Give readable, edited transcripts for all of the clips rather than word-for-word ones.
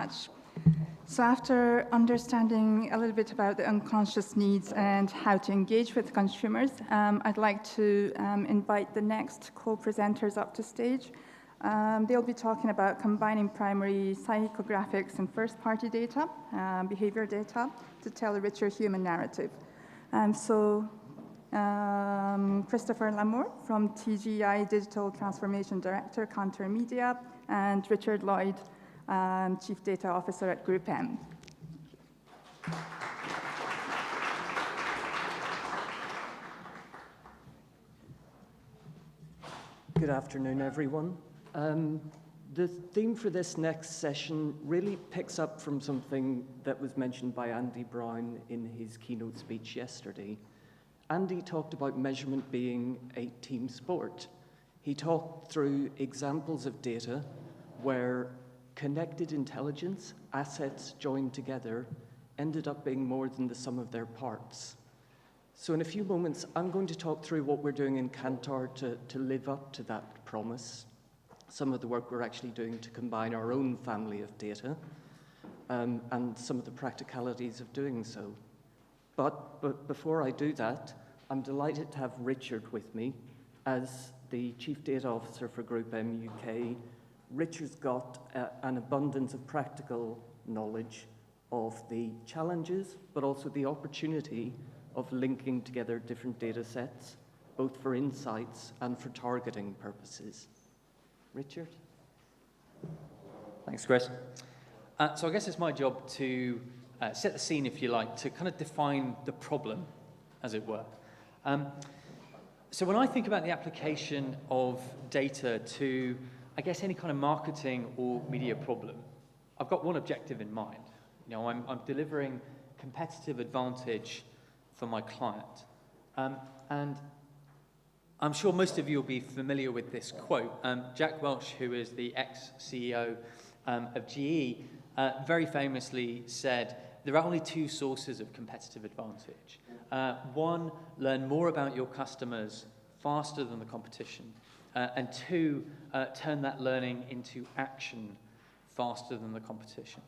much. So after understanding a little bit about the unconscious needs and how to engage with consumers, I'd like to invite the next co-presenters up to stage. They'll be talking about combining primary psychographics and first-party data, behavior data, to tell a richer human narrative. Christopher Larmour from TGI Digital Transformation Director, Kantar Media, and Richard Lloyd, Chief Data Officer at GroupM. Good afternoon, everyone. The theme for this next session really picks up from something that was mentioned by Andy Brown in his keynote speech yesterday. Andy talked about measurement being a team sport. He talked through examples of data where connected intelligence, assets joined together, ended up being more than the sum of their parts. So in a few moments, I'm going to talk through what we're doing in Kantar to live up to that promise, some of the work we're actually doing to combine our own family of data, and some of the practicalities of doing so. But before I do that, I'm delighted to have Richard with me as the Chief Data Officer for GroupM UK. Richard's got an abundance of practical knowledge of the challenges, but also the opportunity of linking together different data sets, both for insights and for targeting purposes. Richard? Thanks, Chris. So I guess it's my job to set the scene, if you like, to kind of define the problem, as it were. So when I think about the application of data to, I guess, any kind of marketing or media problem, I've got one objective in mind. You know, I'm delivering competitive advantage for my client. And I'm sure most of you will be familiar with this quote. Jack Welch, who is the ex-CEO of GE, very famously said, there are only two sources of competitive advantage. One, learn more about your customers faster than the competition. And two, turn that learning into action faster than the competition.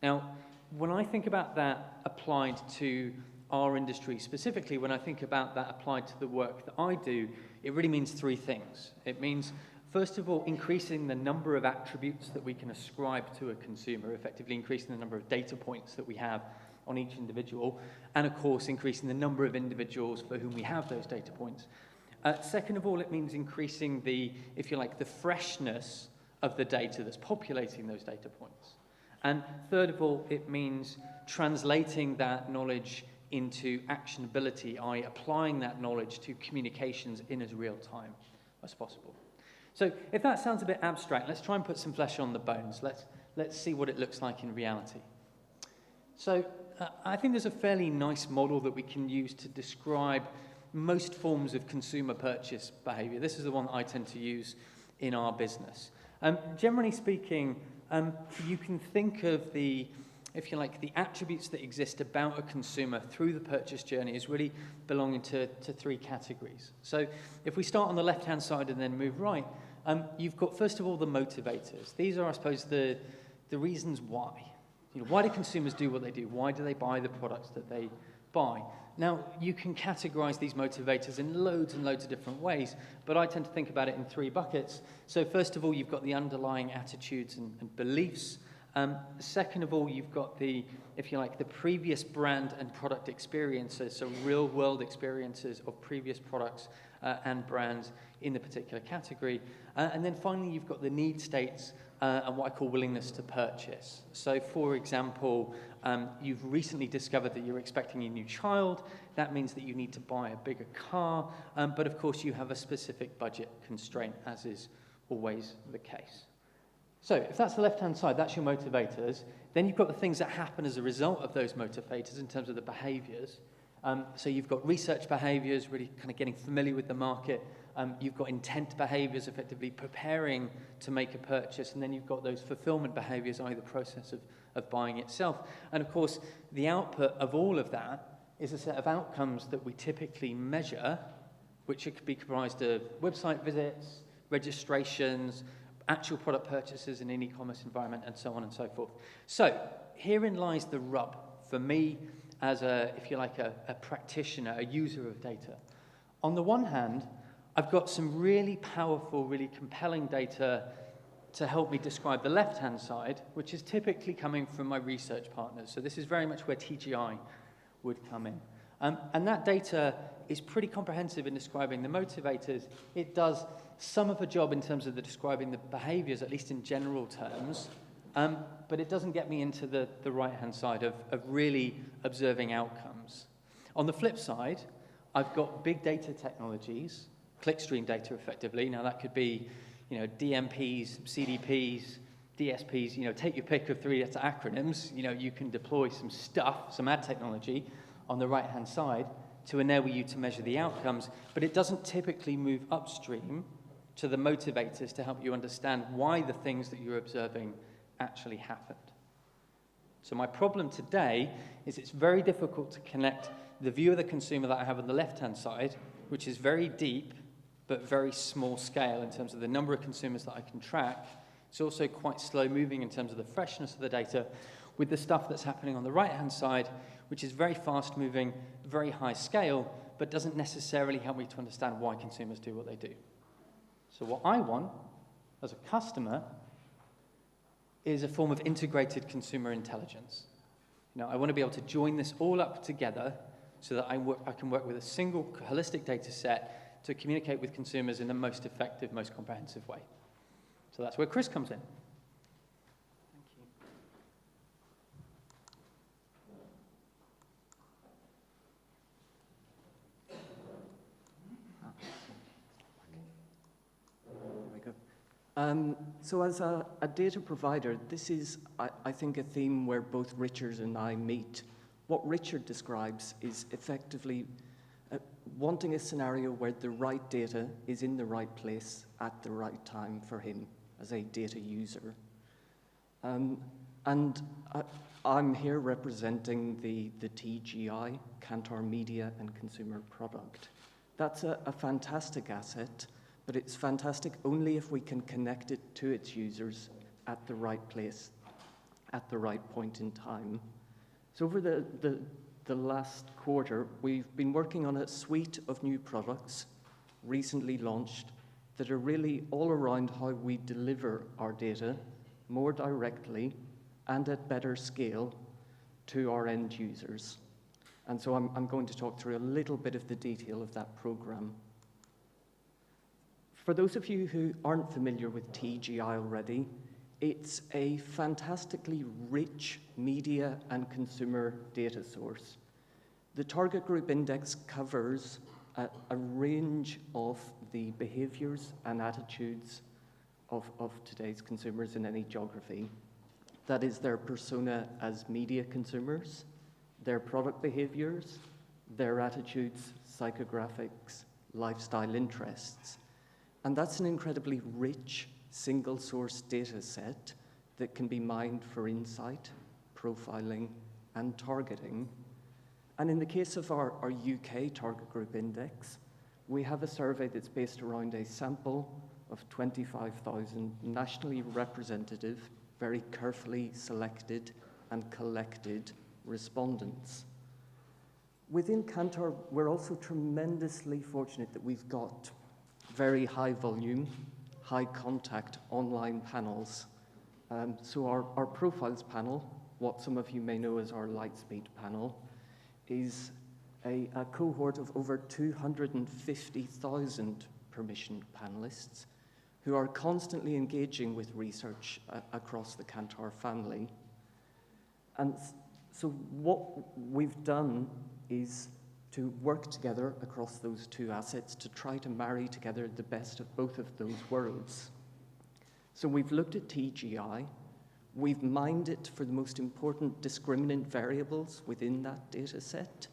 Now, when I think about that applied to our industry, specifically when I think about that applied to the work that I do, it really means three things. It means, first of all, increasing the number of attributes that we can ascribe to a consumer, effectively increasing the number of data points that we have on each individual, and of course, increasing the number of individuals for whom we have those data points. Second of all, it means increasing the, if you like, the freshness of the data that's populating those data points. And third of all, it means translating that knowledge into actionability, i.e. applying that knowledge to communications in as real time as possible. So if that sounds a bit abstract, let's try and put some flesh on the bones. Let's see what it looks like in reality. So I think there's a fairly nice model that we can use to describe most forms of consumer purchase behavior. This is the one that I tend to use in our business. Generally speaking, you can think of the, if you like, the attributes that exist about a consumer through the purchase journey as really belonging to three categories. So if we start on the left-hand side and then move right, you've got, first of all, the motivators. These are, I suppose, the reasons why. You know, why do consumers do what they do? Why do they buy the products that they buy? Now, you can categorize these motivators in loads and loads of different ways, but I tend to think about it in three buckets. So first of all, you've got the underlying attitudes and beliefs. Second of all, you've got the, if you like, the previous brand and product experiences, so real-world experiences of previous products and brands in the particular category. And then finally, you've got the need states and what I call willingness to purchase. So, for example, you've recently discovered that you're expecting a new child. That means that you need to buy a bigger car, but of course you have a specific budget constraint, as is always the case. So if that's the left-hand side, that's your motivators. Then you've got the things that happen as a result of those motivators in terms of the behaviors. So you've got research behaviors, really kind of getting familiar with the market. You've got intent behaviors, effectively preparing to make a purchase. And then you've got those fulfillment behaviors, i.e. the process of buying itself. And of course, the output of all of that is a set of outcomes that we typically measure, which could be comprised of website visits, registrations, actual product purchases in an e-commerce environment, and so on and so forth. So herein lies the rub for me as if you like, a practitioner, a user of data. On the one hand, I've got some really powerful, really compelling data to help me describe the left-hand side, which is typically coming from my research partners. So this is very much where TGI would come in. And that data is pretty comprehensive in describing the motivators. It does some of the job in terms of describing the behaviors, at least in general terms, but it doesn't get me into the right-hand side of really observing outcomes. On the flip side, I've got big data technologies, clickstream data effectively. Now that could be, DMPs, CDPs, DSPs, take your pick of three-letter acronyms. You can deploy some stuff, some ad technology on the right-hand side to enable you to measure the outcomes, but it doesn't typically move upstream to the motivators to help you understand why the things that you're observing actually happened. So my problem today is it's very difficult to connect the view of the consumer that I have on the left-hand side, which is very deep but very small scale in terms of the number of consumers that I can track. It's also quite slow moving in terms of the freshness of the data, with the stuff that's happening on the right-hand side, which is very fast moving, very high scale, but doesn't necessarily help me to understand why consumers do what they do. So what I want as a customer is a form of integrated consumer intelligence. I want to be able to join this all up together so that I can work with a single holistic data set to communicate with consumers in the most effective, most comprehensive way. So that's where Chris comes in. So as a data provider, this is, I think, a theme where both Richard and I meet. What Richard describes is effectively wanting a scenario where the right data is in the right place at the right time for him as a data user. And I'm here representing the TGI, Kantar Media and Consumer Product. That's a fantastic asset, but it's fantastic only if we can connect it to its users at the right place, at the right point in time. So over the last quarter, we've been working on a suite of new products recently launched that are really all around how we deliver our data more directly and at better scale to our end users. And so I'm going to talk through a little bit of the detail of that program. For those of you who aren't familiar with TGI already, it's a fantastically rich media and consumer data source. The target group index covers a range of the behaviors and attitudes of today's consumers in any geography. That is their persona as media consumers, their product behaviors, their attitudes, psychographics, lifestyle interests. And that's an incredibly rich single-source data set that can be mined for insight, profiling, and targeting. And in the case of our UK target group index, we have a survey that's based around a sample of 25,000 nationally representative, very carefully selected and collected respondents. Within Kantar, we're also tremendously fortunate that we've got very high volume, high contact online panels. So our profiles panel, what some of you may know as our Lightspeed panel, is a cohort of over 250,000 permissioned panelists who are constantly engaging with research across the Kantar family. And so what we've done is to work together across those two assets to try to marry together the best of both of those worlds. So we've looked at TGI, we've mined it for the most important discriminant variables within that data set,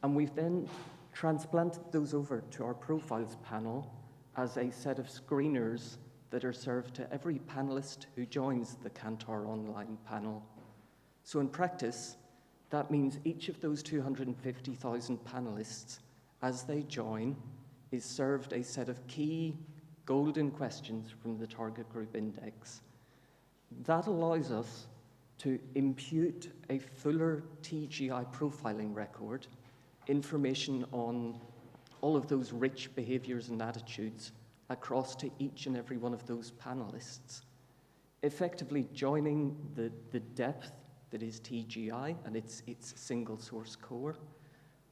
and we've then transplanted those over to our profiles panel as a set of screeners that are served to every panelist who joins the Kantar online panel. So in practice, that means each of those 250,000 panelists, as they join, is served a set of key golden questions from the target group index. That allows us to impute a fuller TGI profiling record, information on all of those rich behaviors and attitudes across to each and every one of those panelists, effectively joining the depth that is TGI and its single source core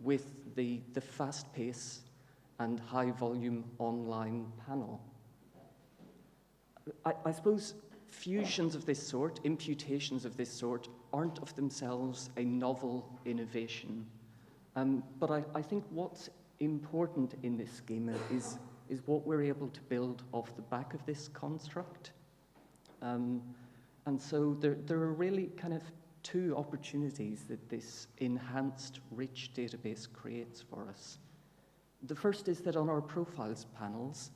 with the fast pace and high volume online panel. I suppose fusions of this sort, imputations of this sort, aren't of themselves a novel innovation. But I think what's important in this schema is what we're able to build off the back of this construct. And so there are really kind of two opportunities that this enhanced rich database creates for us. The first is that on our profiles panels,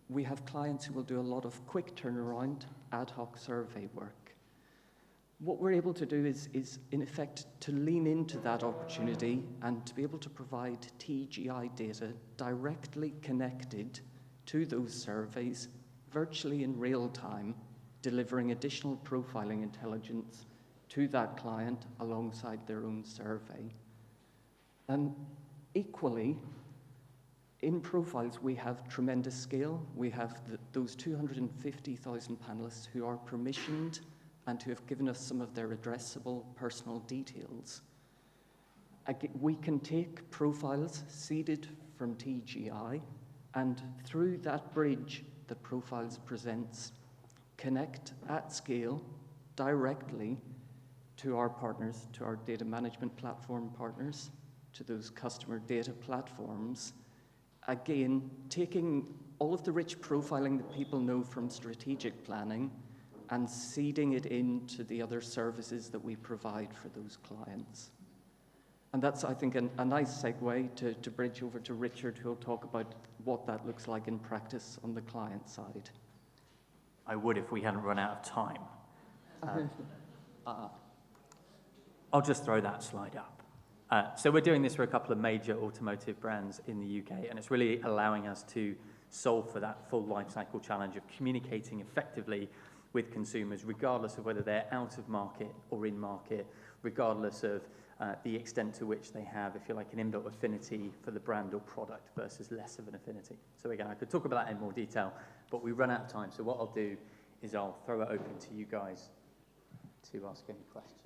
we have clients who will do a lot of quick turnaround, ad hoc survey work. What we're able to do is in effect, to lean into that opportunity and to be able to provide TGI data directly connected to those surveys, virtually in real time, delivering additional profiling intelligence to that client alongside their own survey. Equally, in profiles, we have tremendous scale. We have those 250,000 panelists who are permissioned and who have given us some of their addressable personal details. We can take profiles seeded from TGI, and through that bridge that profiles presents, connect at scale directly to our partners, to our data management platform partners, to those customer data platforms. Again, taking all of the rich profiling that people know from strategic planning and seeding it into the other services that we provide for those clients. And that's, I think, a nice segue to bridge over to Richard, who will talk about what that looks like in practice on the client side. I would if we hadn't run out of time. I'll just throw that slide up. So we're doing this for a couple of major automotive brands in the UK, and it's really allowing us to solve for that full life cycle challenge of communicating effectively with consumers, regardless of whether they're out of market or in market, regardless of the extent to which they have, if you like, an inbuilt affinity for the brand or product versus less of an affinity. So again, I could talk about that in more detail, but we run out of time. So what I'll do is I'll throw it open to you guys to ask any questions.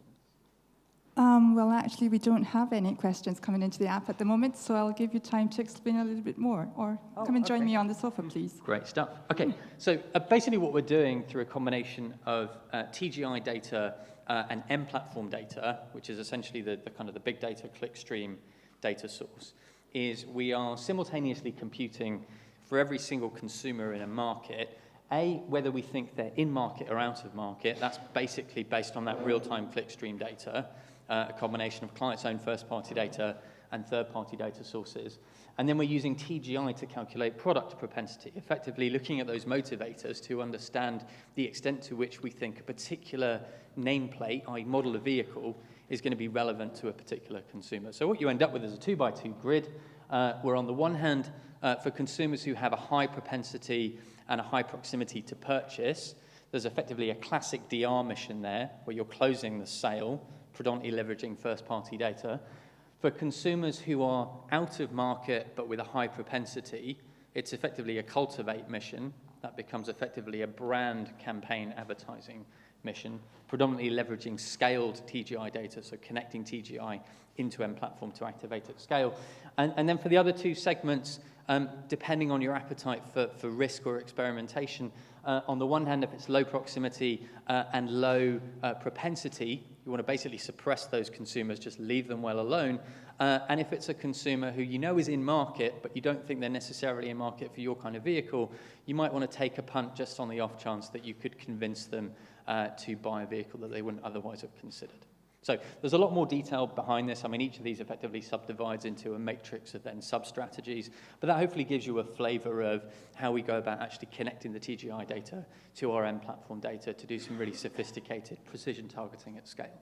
Well, actually, we don't have any questions coming into the app at the moment, so I'll give you time to explain a little bit more, or come and join me on the sofa, please. Great stuff. Okay, so basically what we're doing through a combination of TGI data and M platform data, which is essentially the kind of the big data clickstream data source, is we are simultaneously computing for every single consumer in a market, whether we think they're in market or out of market. That's basically based on that real-time clickstream data, a combination of clients' own first-party data and third-party data sources. And then we're using TGI to calculate product propensity, effectively looking at those motivators to understand the extent to which we think a particular nameplate, i.e. model of vehicle, is going to be relevant to a particular consumer. So what you end up with is a 2x2 grid, where on the one hand, for consumers who have a high propensity and a high proximity to purchase, there's effectively a classic DR mission there, where you're closing the sale, predominantly leveraging first-party data. For consumers who are out of market but with a high propensity, it's effectively a cultivate mission. That becomes effectively a brand campaign advertising mission, predominantly leveraging scaled TGI data, so connecting TGI into M platform to activate at scale. And then for the other two segments, depending on your appetite for risk or experimentation, on the one hand, if it's low proximity and low propensity, you want to basically suppress those consumers, just leave them well alone. And if it's a consumer who you know is in market, but you don't think they're necessarily in market for your kind of vehicle, you might want to take a punt just on the off chance that you could convince them to buy a vehicle that they wouldn't otherwise have considered. So there's a lot more detail behind this. I mean, each of these effectively subdivides into a matrix of then sub-strategies, but that hopefully gives you a flavor of how we go about actually connecting the TGI data to our M platform data to do some really sophisticated precision targeting at scale.